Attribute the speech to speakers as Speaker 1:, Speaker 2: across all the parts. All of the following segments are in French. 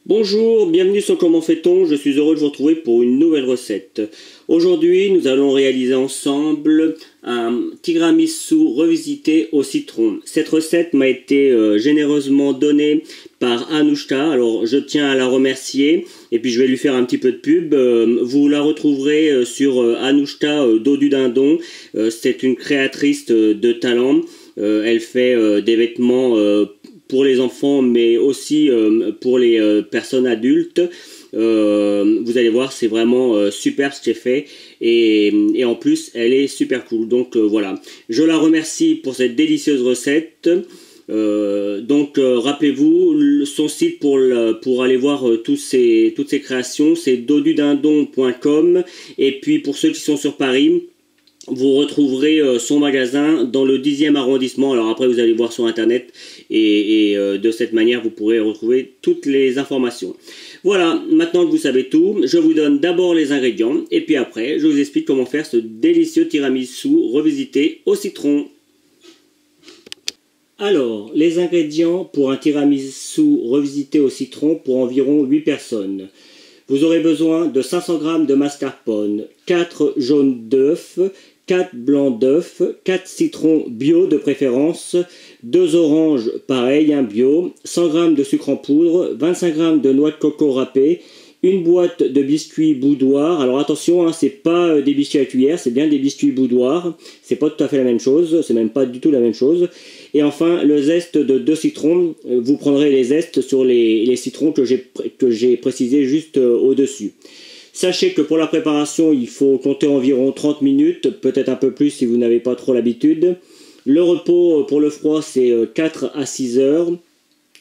Speaker 1: Bonjour, bienvenue sur Comment fait-on, je suis heureux de vous retrouver pour une nouvelle recette. Aujourd'hui, nous allons réaliser ensemble un tiramisu revisité au citron. Cette recette m'a été généreusement donnée par Anouchka, alors je tiens à la remercier et puis je vais lui faire un petit peu de pub. Vous la retrouverez sur Anouchka Dos du Dindon. C'est une créatrice de talent. Elle fait des vêtements pour les enfants, mais aussi pour les personnes adultes. Vous allez voir, c'est vraiment super ce qu'elle fait et en plus elle est super cool. Donc voilà, je la remercie pour cette délicieuse recette. Rappelez-vous son site pour aller voir toutes ces créations, c'est dodudindon.com. Et puis pour ceux qui sont sur Paris, vous retrouverez son magasin dans le 10e arrondissement. Alors après, vous allez voir sur internet et de cette manière, vous pourrez retrouver toutes les informations. Voilà, maintenant que vous savez tout, je vous donne d'abord les ingrédients et puis après, je vous explique comment faire ce délicieux tiramisu revisité au citron. Alors, les ingrédients pour un tiramisu revisité au citron pour environ 8 personnes. Vous aurez besoin de 500 g de mascarpone, 4 jaunes d'œufs, 4 blancs d'œufs, 4 citrons bio de préférence, 2 oranges pareil, bio, 100 g de sucre en poudre, 25 g de noix de coco râpées, une boîte de biscuits boudoir. Alors attention, hein, c'est pas des biscuits à cuillère, c'est bien des biscuits boudoir. C'est pas tout à fait la même chose, c'est même pas du tout la même chose. Et enfin, le zeste de 2 citrons. Vous prendrez les zestes sur les citrons que j'ai précisé juste au-dessus. Sachez que pour la préparation, il faut compter environ 30 minutes, peut-être un peu plus si vous n'avez pas trop l'habitude. Le repos pour le froid, c'est 4 à 6 heures.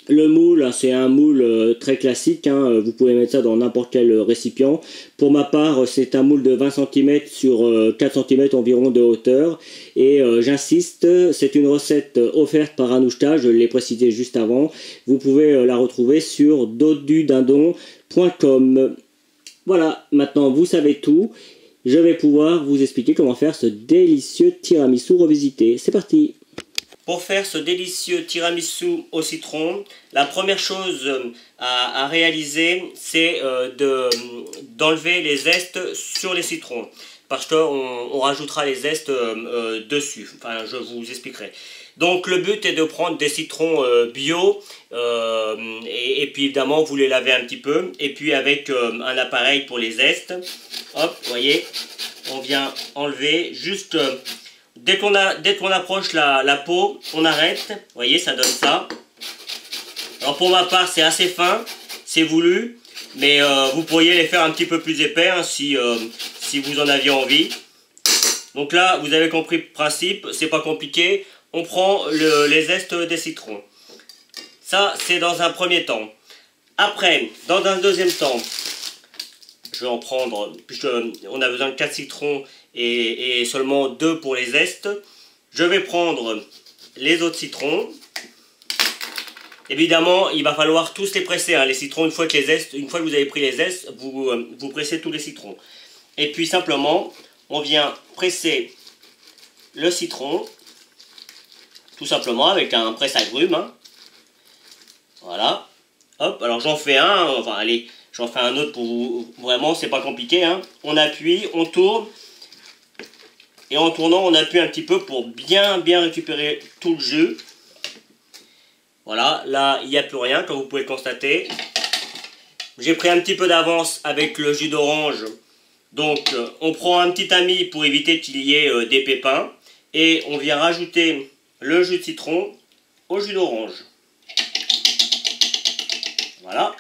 Speaker 1: Le moule, c'est un moule très classique, hein. Vous pouvez mettre ça dans n'importe quel récipient. Pour ma part, c'est un moule de 20 cm sur 4 cm environ de hauteur. Et j'insiste, c'est une recette offerte par Anouchka, je l'ai précisé juste avant. Vous pouvez la retrouver sur dodudindon.com. Voilà, maintenant vous savez tout. Je vais pouvoir vous expliquer comment faire ce délicieux tiramisu revisité. C'est parti! Pour faire ce délicieux tiramisu au citron, la première chose à réaliser, c'est d'enlever les zestes sur les citrons. Parce qu'on rajoutera les zestes dessus. Enfin, je vous expliquerai. Donc le but est de prendre des citrons bio et puis évidemment vous les lavez un petit peu. Et puis avec un appareil pour les zestes, hop, vous voyez, on vient enlever juste... Dès qu'on approche la peau, on arrête. Vous voyez, ça donne ça. Alors pour ma part, c'est assez fin, c'est voulu. Mais vous pourriez les faire un petit peu plus épais hein, si vous en aviez envie. Donc là, vous avez compris le principe, c'est pas compliqué. On prend les zestes des citrons. Ça, c'est dans un premier temps. Après, dans un deuxième temps, je vais en prendre, puisque on a besoin de 4 citrons et seulement 2 pour les zestes. Je vais prendre les autres citrons. Évidemment, il va falloir tous les presser, hein, les citrons, une fois que vous avez pris les zestes, vous pressez tous les citrons. Et puis simplement, on vient presser le citron, tout simplement avec un presse-agrumes. Hein. Voilà. Hop, alors j'en fais un, enfin allez, j'en fais un autre pour vous, vraiment, c'est pas compliqué. Hein. On appuie, on tourne. Et en tournant, on appuie un petit peu pour bien récupérer tout le jus. Voilà, là, il n'y a plus rien, comme vous pouvez le constater. J'ai pris un petit peu d'avance avec le jus d'orange. Donc, on prend un petit tamis pour éviter qu'il y ait des pépins. Et on vient rajouter le jus de citron au jus d'orange. Voilà.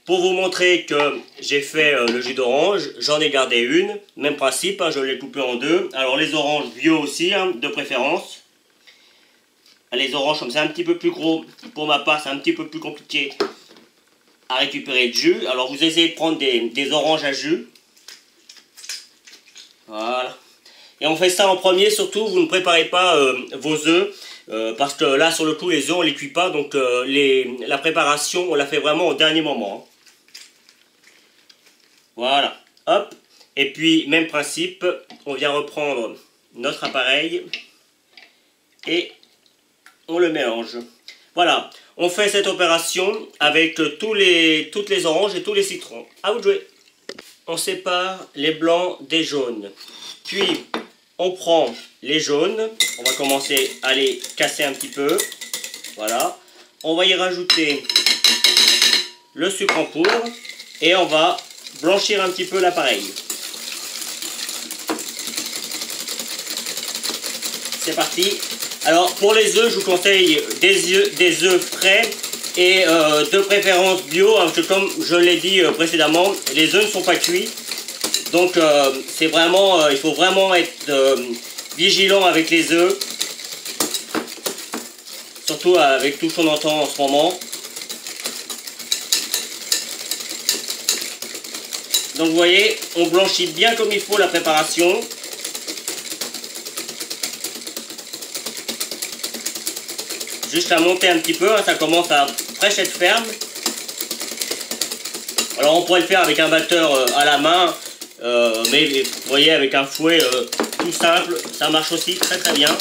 Speaker 1: Pour vous montrer que j'ai fait le jus d'orange, j'en ai gardé une. Même principe, hein, je l'ai coupé en deux. Alors les oranges bio aussi, hein, de préférence. Les oranges comme c'est un petit peu plus gros, pour ma part c'est un petit peu plus compliqué à récupérer le jus. Alors vous essayez de prendre des oranges à jus. Voilà. Et on fait ça en premier, surtout vous ne préparez pas vos œufs. Parce que là sur le coup les œufs on les cuit pas. Donc la préparation on la fait vraiment au dernier moment. Hein. Voilà, hop, et puis même principe, on vient reprendre notre appareil et on le mélange. Voilà, on fait cette opération avec toutes les oranges et tous les citrons. À vous de jouer. On sépare les blancs des jaunes. Puis, on prend les jaunes. On va commencer à les casser un petit peu. Voilà. On va y rajouter le sucre en poudre. Et on va blanchir un petit peu l'appareil. C'est parti. Alors, pour les œufs, je vous conseille des œufs frais. Et de préférence bio, hein, parce que comme je l'ai dit précédemment, les œufs ne sont pas cuits. Donc c'est vraiment, il faut vraiment être vigilant avec les œufs. Surtout avec tout ce qu'on entend en ce moment. Donc vous voyez, on blanchit bien comme il faut la préparation. Juste à monter un petit peu, hein, ça commence à presque être ferme. Alors on pourrait le faire avec un batteur à la main, mais vous voyez avec un fouet tout simple, ça marche aussi très très bien.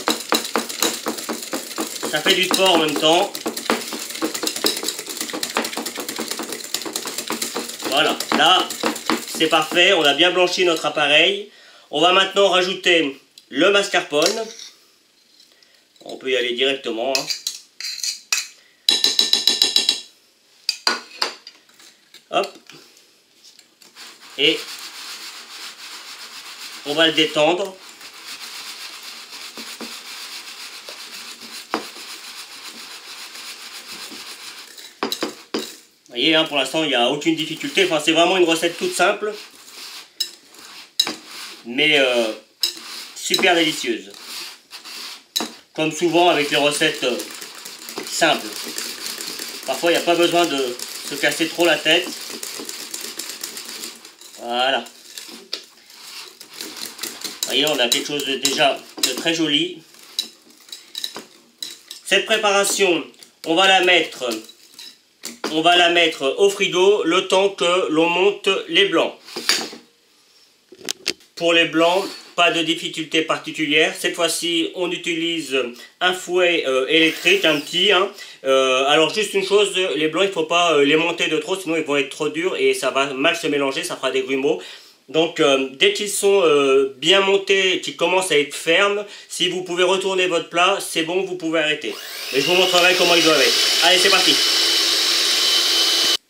Speaker 1: Ça fait du sport en même temps. Voilà, là c'est parfait, on a bien blanchi notre appareil. On va maintenant rajouter le mascarpone. On peut y aller directement. Hein. Hop. Et on va le détendre. Vous voyez, hein, pour l'instant, il n'y a aucune difficulté. Enfin, c'est vraiment une recette toute simple. Mais super délicieuse. Comme souvent avec les recettes simples. Parfois, il n'y a pas besoin de se casser trop la tête. Voilà. Vous voyez, on a quelque chose déjà de très joli. Cette préparation, on va la mettre au frigo le temps que l'on monte les blancs. Pour les blancs, pas de difficulté particulière. Cette fois-ci, on utilise un fouet électrique, un petit. Hein. Alors juste une chose, les blancs, il ne faut pas les monter de trop, sinon ils vont être trop durs et ça va mal se mélanger, ça fera des grumeaux. Donc dès qu'ils sont bien montés, qu'ils commencent à être fermes, si vous pouvez retourner votre plat, c'est bon, vous pouvez arrêter. Mais je vous montrerai comment ils doivent être. Allez, c'est parti.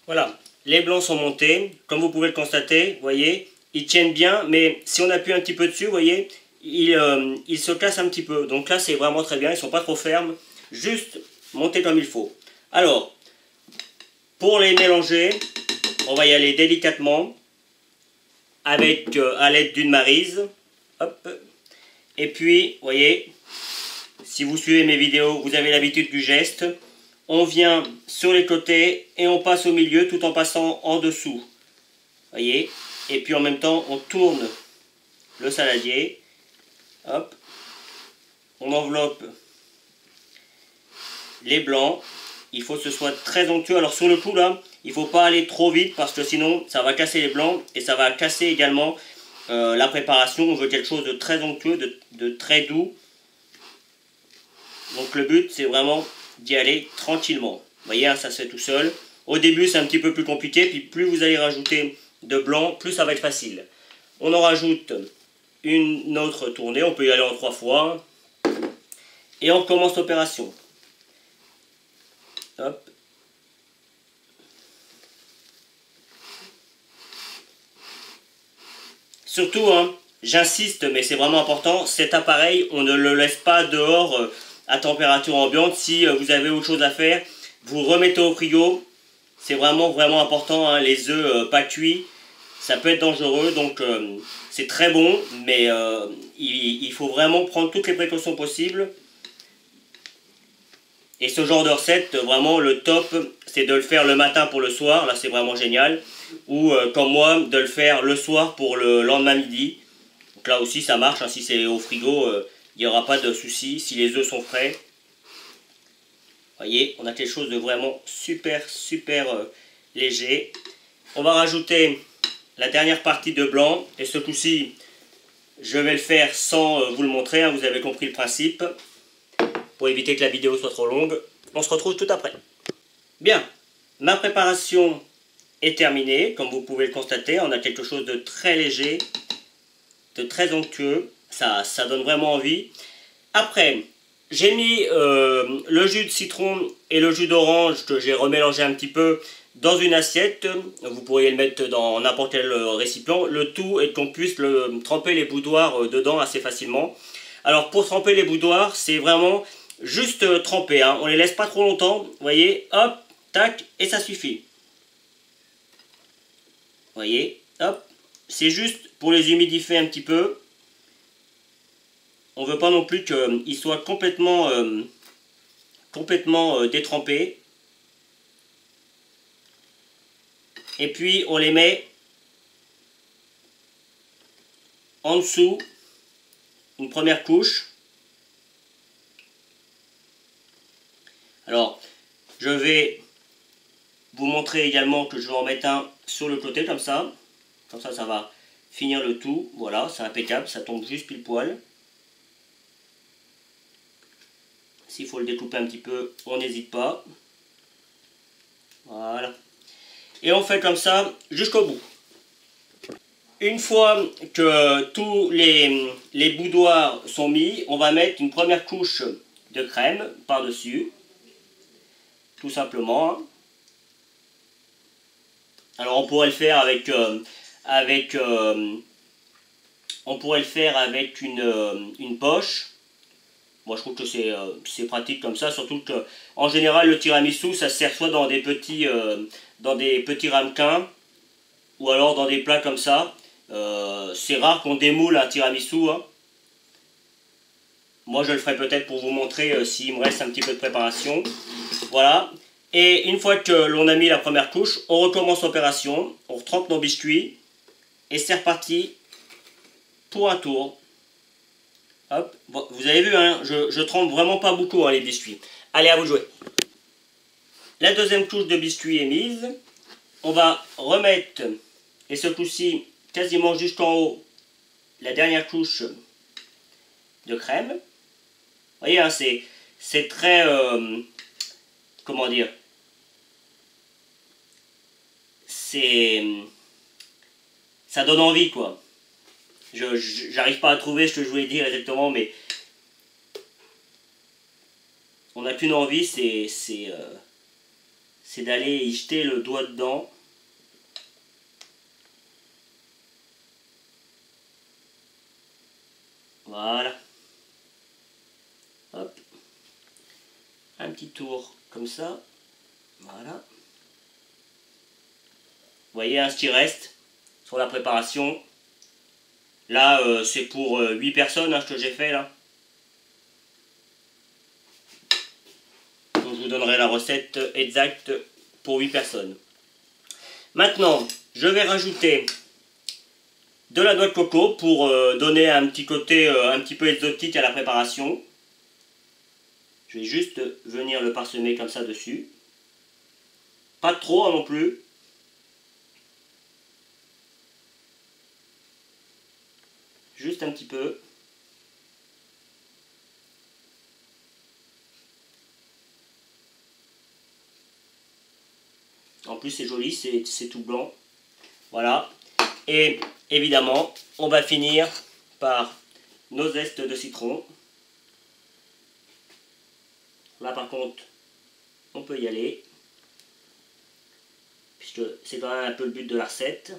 Speaker 1: Voilà, les blancs sont montés, comme vous pouvez le constater, vous voyez. Ils tiennent bien, mais si on appuie un petit peu dessus, vous voyez, ils se cassent un petit peu. Donc là, c'est vraiment très bien, ils ne sont pas trop fermes. Juste monter comme il faut. Alors, pour les mélanger, on va y aller délicatement, avec à l'aide d'une maryse. Hop. Et puis, vous voyez, si vous suivez mes vidéos, vous avez l'habitude du geste. On vient sur les côtés et on passe au milieu tout en passant en dessous. Vous voyez. Et puis en même temps, on tourne le saladier. Hop. On enveloppe les blancs. Il faut que ce soit très onctueux. Alors sur le coup là, il ne faut pas aller trop vite parce que sinon ça va casser les blancs et ça va casser également la préparation. On veut quelque chose de très onctueux, de très doux. Donc le but c'est vraiment d'y aller tranquillement. Vous voyez, hein, ça se fait tout seul. Au début c'est un petit peu plus compliqué, puis plus vous allez rajouter de blanc, plus ça va être facile. On en rajoute une autre tournée, on peut y aller en 3 fois. Et on commence l'opération. Hop. Surtout, hein, j'insiste, mais c'est vraiment important, cet appareil, on ne le laisse pas dehors à température ambiante. Si vous avez autre chose à faire, vous remettez au frigo. C'est vraiment important, hein, les œufs pas cuits, ça peut être dangereux, donc c'est très bon, mais il faut vraiment prendre toutes les précautions possibles. Et ce genre de recette, vraiment le top, c'est de le faire le matin pour le soir, là c'est vraiment génial. Ou comme moi, de le faire le soir pour le lendemain midi. Donc là aussi ça marche, hein, si c'est au frigo, il n'y aura pas de souci, si les œufs sont frais. Vous voyez, on a quelque chose de vraiment super léger. On va rajouter la dernière partie de blanc. Et ce coup-ci, je vais le faire sans vous le montrer. Hein, vous avez compris le principe. Pour éviter que la vidéo soit trop longue. On se retrouve tout après. Bien, ma préparation est terminée. Comme vous pouvez le constater, on a quelque chose de très léger, de très onctueux. Ça donne vraiment envie. Après, j'ai mis le jus de citron et le jus d'orange que j'ai remélangé un petit peu dans une assiette. Vous pourriez le mettre dans n'importe quel récipient. Le tout est qu'on puisse tremper les boudoirs dedans assez facilement. Alors pour tremper les boudoirs, c'est vraiment juste tremper. Hein. On les laisse pas trop longtemps. Vous voyez, hop, tac, et ça suffit. Vous voyez, hop. C'est juste pour les humidifier un petit peu. On ne veut pas non plus qu'ils soient complètement détrempés. Et puis on les met en dessous, une première couche. Alors, je vais vous montrer également que je vais en mettre un sur le côté comme ça. Comme ça, ça va finir le tout. Voilà, c'est impeccable, ça tombe juste pile poil. S'il faut le découper un petit peu, on n'hésite pas. Voilà. Et on fait comme ça jusqu'au bout. Une fois que tous les boudoirs sont mis, on va mettre une première couche de crème par-dessus. Tout simplement. Alors on pourrait le faire avec une poche. Moi je trouve que c'est pratique comme ça, surtout que en général le tiramisu ça se sert soit dans des petits ramequins ou alors dans des plats comme ça. C'est rare qu'on démoule un tiramisu. Hein. Moi je le ferai peut-être pour vous montrer s'il me reste un petit peu de préparation. Voilà. Et une fois que l'on a mis la première couche, on recommence l'opération. On retrempe nos biscuits. Et c'est reparti pour un tour. Hop. Bon, vous avez vu, hein, je trempe vraiment pas beaucoup hein, les biscuits. Allez, à vous de jouer. La deuxième couche de biscuits est mise. On va remettre, et ce coup-ci, quasiment jusqu'en haut, la dernière couche de crème. Vous voyez, hein, c'est très... comment dire, ça donne envie quoi. J'arrive pas à trouver ce que je voulais dire exactement, mais on n'a qu'une envie, c'est d'aller y jeter le doigt dedans. Voilà. Hop. Un petit tour comme ça. Voilà. Vous voyez hein, ce qui reste sur la préparation. Là, c'est pour 8 personnes hein, ce que j'ai fait là. Donc, je vous donnerai la recette exacte pour 8 personnes. Maintenant, je vais rajouter de la noix de coco pour donner un petit côté un petit peu exotique à la préparation. Je vais juste venir le parsemer comme ça dessus. Pas trop hein, non plus. Juste un petit peu. En plus c'est joli, c'est tout blanc. Voilà. Et évidemment, on va finir par nos zestes de citron. Là par contre, on peut y aller. Puisque c'est quand même un peu le but de la recette.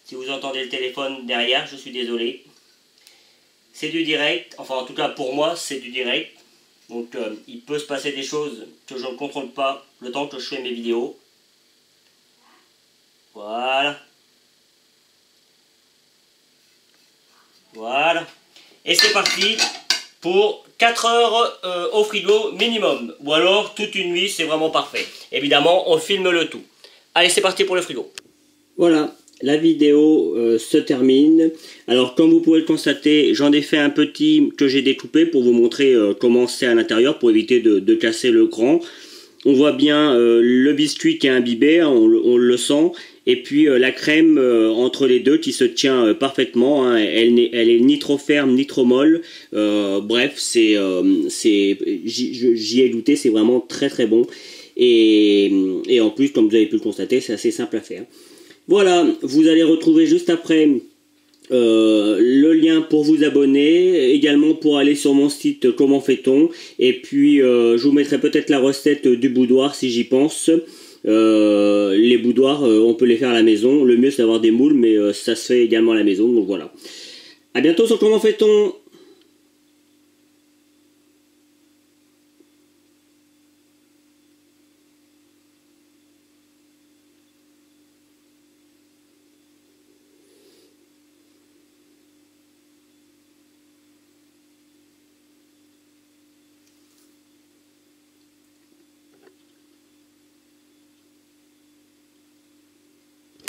Speaker 1: Si vous entendez le téléphone derrière, je suis désolé. C'est du direct, enfin en tout cas pour moi c'est du direct. Donc il peut se passer des choses que je ne contrôle pas le temps que je fais mes vidéos. Voilà. Voilà. Et c'est parti pour 4 heures au frigo minimum. Ou alors toute une nuit, c'est vraiment parfait. Évidemment, on filme le tout. Allez, c'est parti pour le frigo. Voilà. La vidéo se termine. Alors comme vous pouvez le constater, j'en ai fait un petit que j'ai découpé pour vous montrer comment c'est à l'intérieur pour éviter de casser le grand. On voit bien le biscuit qui est imbibé, on le sent. Et puis la crème entre les deux qui se tient parfaitement, hein. Elle est ni trop ferme ni trop molle. Bref, j'y ai goûté, c'est vraiment très très bon. Et en plus, comme vous avez pu le constater, c'est assez simple à faire. Voilà, vous allez retrouver juste après le lien pour vous abonner, également pour aller sur mon site Comment fait-on, et puis je vous mettrai peut-être la recette du boudoir si j'y pense. Les boudoirs, on peut les faire à la maison. Le mieux c'est d'avoir des moules, mais ça se fait également à la maison. Donc voilà. À bientôt sur Comment fait-on.